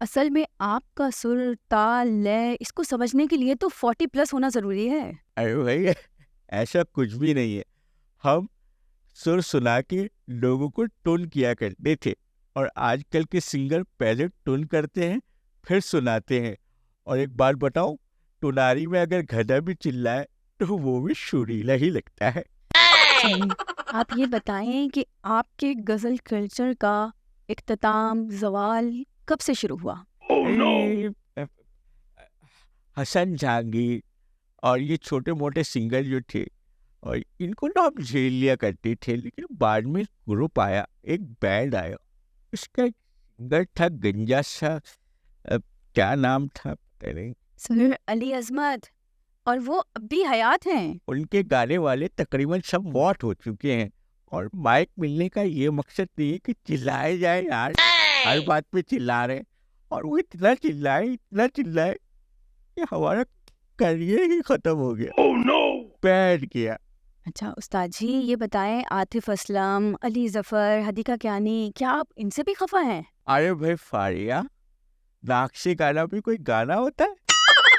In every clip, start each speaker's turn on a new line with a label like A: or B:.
A: اصل میں آپ کا سر، تال، لے اس کو سمجھنے کے لیے تو 40+ ہونا ضروری ہے۔
B: ارے بھائی ایسا کچھ بھی نہیں ہے. ہم سر سنا کے لوگوں کو ٹون کیا کرتے تھے اور آج کل کے سنگر پہلے ٹون کرتے ہیں پھر سناتے ہیں. اور ایک بات بتاؤں، ٹوناری میں اگر گدھا بھی چلائے تو وہ بھی سریلا ہی لگتا ہے.
A: چلیے آپ یہ بتائیں کہ آپ کے غزل کلچر کا اختتام، زوال کب سے شروع ہوا؟
B: اے، حسن جہانگیر اور یہ چھوٹے موٹے سنگر جو تھے، اور ان کو نا ہم جھیل لیا کرتے تھے، لیکن بعد میں گروپ آیا، ایک بینڈ آیا، اس کا ایک سنگر تھا گنجا سا، کیا نام تھا پتہ نہیں.
A: سر علی عظمت، اور وہ اب بھی حیات ہیں؟
B: ان کے گانے والے تقریباً سب موت ہو چکے ہیں، اور مائک ملنے کا یہ مقصد نہیں ہے کہ چلائے جائے یار، ہر بات پہ چلا رہے، اور وہ اتنا چلائے کہ ہمارا کریئر ہی ختم ہو گیا. بیٹھ گیا.
A: اچھا استاد جی یہ بتائیں، عاطف اسلم، علی ظفر، حدیقہ کیانی، کیا آپ ان سے بھی خفا ہیں؟
B: ارے بھائی فاریہ، ناک سے گانا بھی کوئی گانا ہوتا ہے؟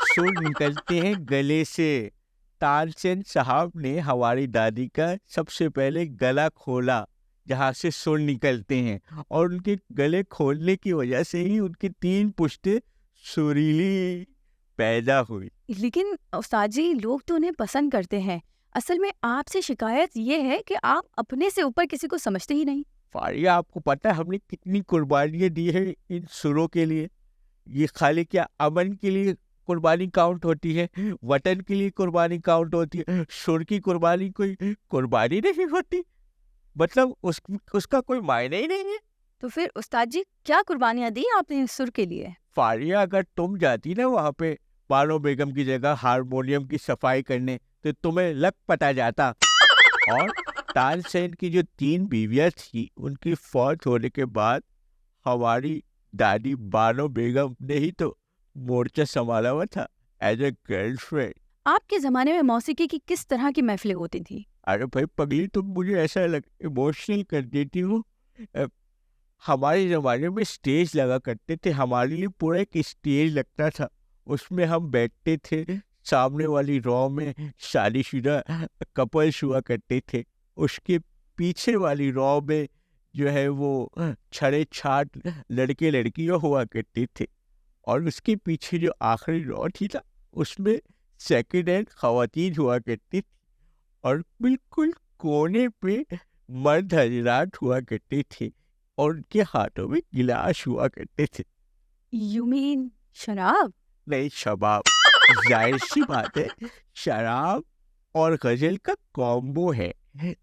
B: سر نکلتے ہیں گلے سے. تان سین صاحب نے ہماری دادی کا سب سے پہلے گلا کھولا جہاں سے سر نکلتے ہیں، اور ان کے گلے کھولنے کی وجہ سے ہی ان کی 3 پشتیں سریلی پیدا ہوئی.
A: لیکن استاد جی لوگ تو انہیں پسند کرتے ہیں، اصل میں آپ سے شکایت یہ ہے کہ آپ اپنے سے اوپر کسی کو سمجھتے ہی نہیں۔
B: فاریہ آپ کو پتہ ہے ہم نے کتنی قربانیاں دی ہیں ان سروں کے لیے؟ یہ خالی کیا امن کے لیے قربانی کاؤنٹ ہوتی ہے، وطن کے لیے قربانی کاؤنٹ ہوتی ہے، سر کی قربانی کوئی قربانی نہیں ہوتی؟ مطلب اس کا کوئی معنی ہی نہیں ہے.
A: تو پھر استاد جی کیا قربانیاں دی آپ نے اس سر کے لیے؟
B: فاریہ اگر تم جاتی نا وہاں پہ بانو بیگم کی جگہ ہارمونیم کی صفائی کرنے تو تمہیں لگ پتا جاتا. اور تان سین کی جو 3 بیویاں تھیں ان کی فوت ہونے کے بعد ہماری دادی بانو بیگم نے ہی تو مورچہ سنبھالا ہوا تھا ایز اے گرل فرینڈ.
A: آپ کے زمانے میں موسیقی کی کس طرح کی محفلیں ہوتی تھیں؟
B: ارے بھائی پگلی تم مجھے ایسا ایموشنل کر دیتی ہو. ہمارے زمانے میں اسٹیج لگا کرتے تھے، ہمارے لیے پورا ایک اسٹیج لگتا تھا، اس میں ہم بیٹھتے تھے، سامنے والی رو میں شادی شدہ کپلس ہوا کرتے تھے، اس کے پیچھے والی رو میں جو ہے وہ چھڑے چھاٹ لڑکے لڑکیاں ہوا کرتے تھے، اور اس کے پیچھے جو آخری رو تھی نا اس میں سیکنڈ ہینڈ خواتین ہوا کرتی تھی، اور بالکل کونے پہ مرد حضرات ہوا کرتے تھے اور ان کے ہاتھوں میں گلاس ہوا کرتے تھے.
A: یو مین شراب؟
B: نہیں، شباب. ظاہر سی بات ہے، شراب اور غزل کا کومبو ہے.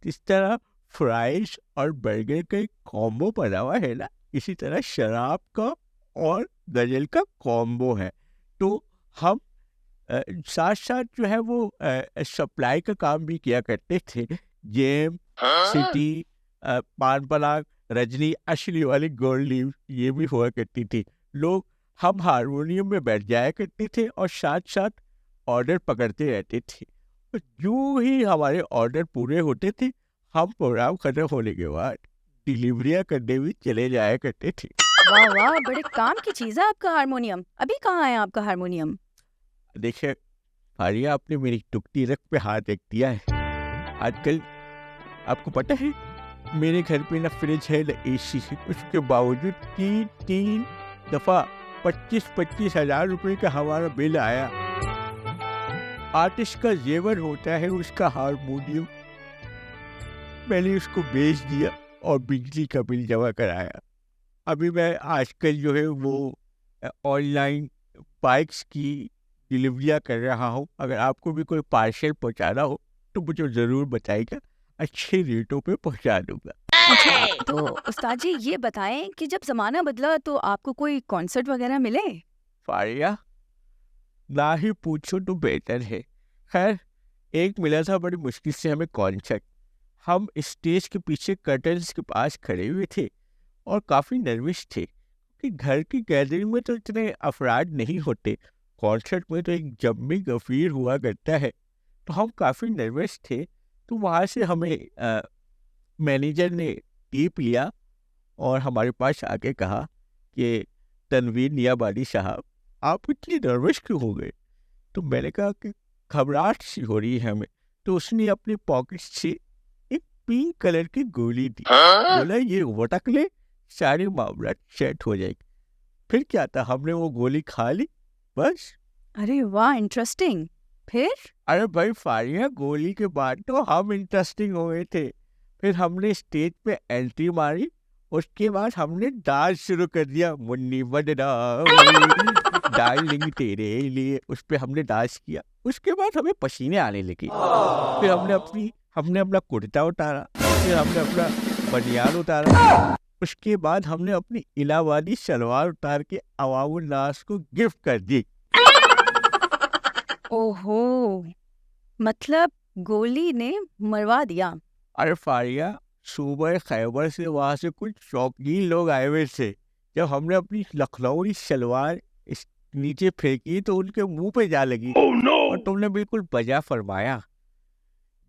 B: جس طرح فرائز اور برگر کا ایک کومبو بنا ہوا ہے نا، اسی طرح شراب کا اور غزل کا کومبو ہے. تو ہم ساتھ ساتھ جو ہے وہ سپلائی کا کام بھی کیا کرتے تھے. جیم، سٹی، پان پلاک، رجنی، اشلی والی گولڈ لیو یہ بھی ہوا کرتی تھی. لوگ ہم ہارمونیم میں بیٹھ جایا کرتے تھے اور ساتھ ساتھ آرڈر پکڑتے رہتے تھے. جو ہی ہمارے آرڈر پورے ہوتے تھے ہم پروگرام ختم ہونے کے بعد ڈیلیوریاں کرنے بھی چلے جایا کرتے تھے.
A: واہ واہ، بڑے کام کی چیز ہے آپ کا ہارمونیم. ابھی کہاں ہے آپ کا ہارمونیم؟
B: دیکھیں فاریہ، آپ نے میری ٹکتی رکھ پہ ہاتھ رکھ دیا ہے. آج کل آپ کو پتہ ہے میرے گھر پہ نہ فریج ہے نہ اے سی ہے، اس کے باوجود 3 دفعہ 25 ہزار روپے کا ہمارا بل آیا. آرٹسٹ کا زیور ہوتا ہے اس کا ہارمونیم. میں نے اس کو بیچ دیا اور بجلی کا بل جمع کرایا. ابھی میں آج کل جو ہے وہ آن لائن بائکس کی ڈلیوریاں کر رہا ہوں. اگر آپ کو بھی کوئی پارسل پہنچانا ہو تو مجھے ضرور بتائے گا، اچھے ریٹوں پہ پہنچا دوں گا.
A: اچھا تو استاد جی یہ بتائیں کہ جب زمانہ بدلا تو آپ کو کوئی کانسرٹ وغیرہ ملے؟
B: فاریہ نہ ہی پوچھو تو بہتر ہے. خیر ایک ملا تھا بڑی مشکل سے ہمیں کانسرٹ. ہم اسٹیج کے پیچھے کرٹنس کے پاس کھڑے ہوئے تھے اور کافی نروس تھے کہ گھر کی گیدرنگ میں تو اتنے افراد نہیں ہوتے، کانسرٹ میں تو ایک جمی غفیر ہوا کرتا ہے. تو ہم کافی نروس تھے. تو وہاں سے ہمیں مینیجر نے ٹیپ لیا اور ہمارے پاس آ کے کہا کہ تنویر نیابادی صاحب آپ اتنی نروس کیوں ہو گئے؟ تو میں نے کہا کہ گھبراہٹ سی ہو رہی ہے ہمیں. تو اس نے اپنے پاکٹ سے ایک پنک کلر کی گولی دی. بولا یہ وٹک لے, سارے معاملات سیٹ ہو جائے گی. پھر کیا تھا, ہم نے وہ گولی کھا لی بس.
A: ارے واہ, انٹرسٹنگ. پھر؟
B: ارے بھائی فاریہ, گولی کے بعد تو ہم انٹرسٹنگ ہو گئے تھے. پھر ہم نے اسٹیج پہ انٹری ماری, اس کے بعد ہم نے ڈانس شروع کر دیا. منی بدنا ڈارلنگ تیرے لیے, اس پہ ہم نے ڈانس کیا. اس کے بعد ہمیں پسینے آنے لگے. پھر ہم نے اپنا کرتا اتارا, پھر ہم نے اپنا بنیان اتارا. اس کے بعد ہم نے اپنی الہ آبادی شلوار اتار کے عوام الناس کو گفٹ کر دی.
A: اوہو, مطلب گولی نے مروا دیا.
B: ارے فاریہ, صوبہ خیبر سے وہاں سے کچھ شوقین لوگ آئے ہوئے تھے. جب ہم نے اپنی لکھنوی شلوار نیچے پھینکی تو ان کے منہ پہ جا لگی. اور تم نے بالکل بجا فرمایا,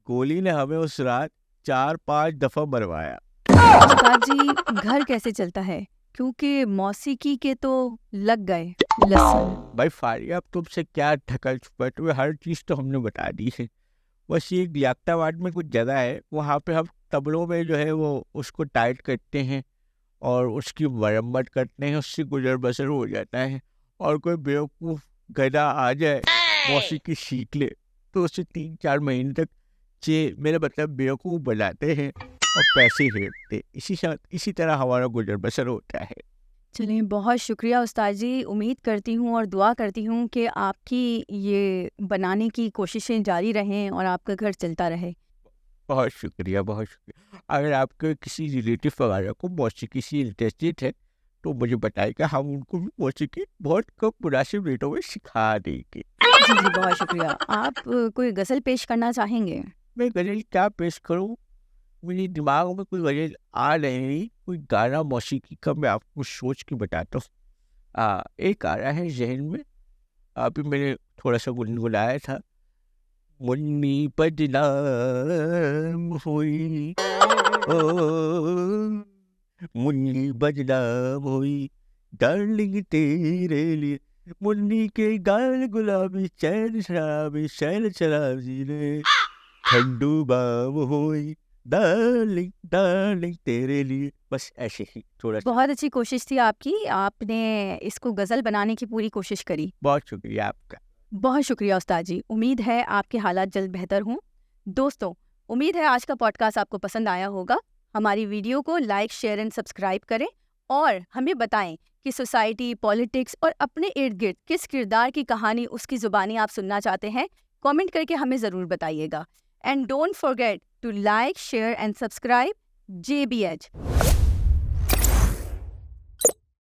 B: گولی نے ہمیں اس رات 4-5 دفعہ مروایا.
A: استاد جی, گھر کیسے چلتا ہے؟ کیونکہ موسیقی کے تو لگ گئے لسن.
B: بھائی فاریہ, اب تم سے کیا ڈھکل چھپٹ ہوئے, ہر چیز تو ہم نے بتا دی ہے. بس یہ لیاقت آباد میں کچھ جگہ ہے, وہاں پہ ہم تبلوں میں جو ہے وہ اس کو ٹائٹ کرتے ہیں اور اس کی مرمت کرتے ہیں, اس سے گزر بسر ہو جاتا ہے. اور کوئی بیوقوف گدھا آ جائے موسیقی سیکھ لے تو اسے 3-4 مہینے تک میرا مطلب بیوقوف بناتے ہیں اور پیسے ہیرتے. اسی طرح ہمارا گزر بسر ہوتا ہے.
A: چلیں, بہت شکریہ استاد جی. امید کرتی ہوں اور دعا کرتی ہوں کہ آپ کی یہ بنانے کی کوششیں جاری رہیں اور آپ کا گھر چلتا رہے.
B: بہت شکریہ, بہت شکریہ. اگر آپ کے کسی ریلیٹیو وغیرہ کو موسیقی سے انٹرسٹڈ ہے تو مجھے بتائے گا, ہم ان کو بھی موسیقی بہت کم مناسب ریٹوں میں سکھا دیں گے.
A: جی جی, بہت شکریہ. آپ کوئی غزل پیش کرنا چاہیں گے؟
B: میں غزل کیا پیش کروں, میرے دماغ میں کوئی غزل آ نہیں. کوئی گانا موسیقی کا میں آپ کو سوچ کے بتاتا ہوں. ایک آ رہا ہے ذہن میں, ابھی میں نے تھوڑا سا گنگنایا تھا. منی بدنام ہوئی, منی بدنام ہوئی, ڈارلنگ تیرے لیے. منی کے گال گلابی, چین شرابی, شیل شرابی نے ٹھنڈو بام ہوئی, ڈارلنگ ڈارلنگ تیرے لیے. بس ایسے ہی تھوڑا سا.
A: بہت اچھی کوشش تھی آپ کی, آپ نے اس کو غزل بنانے کی پوری کوشش کری.
B: بہت شکریہ آپ کا.
A: بہت شکریہ استاد جی. امید ہے آپ کے حالات جلد بہتر ہوں. دوستوں, امید ہے آج کا پوڈ کاسٹ آپ کو پسند آیا ہوگا. ہماری ویڈیو کو لائک, شیئر اینڈ سبسکرائب کریں اور ہمیں بتائیں کہ سوسائٹی, پالیٹکس اور اپنے ارد گرد کس کردار کی کہانی اس کی زبانی آپ سننا چاہتے ہیں. کامنٹ کر کے ہمیں ضرور بتائیے گا. And don't forget to like, share and subscribe JBH.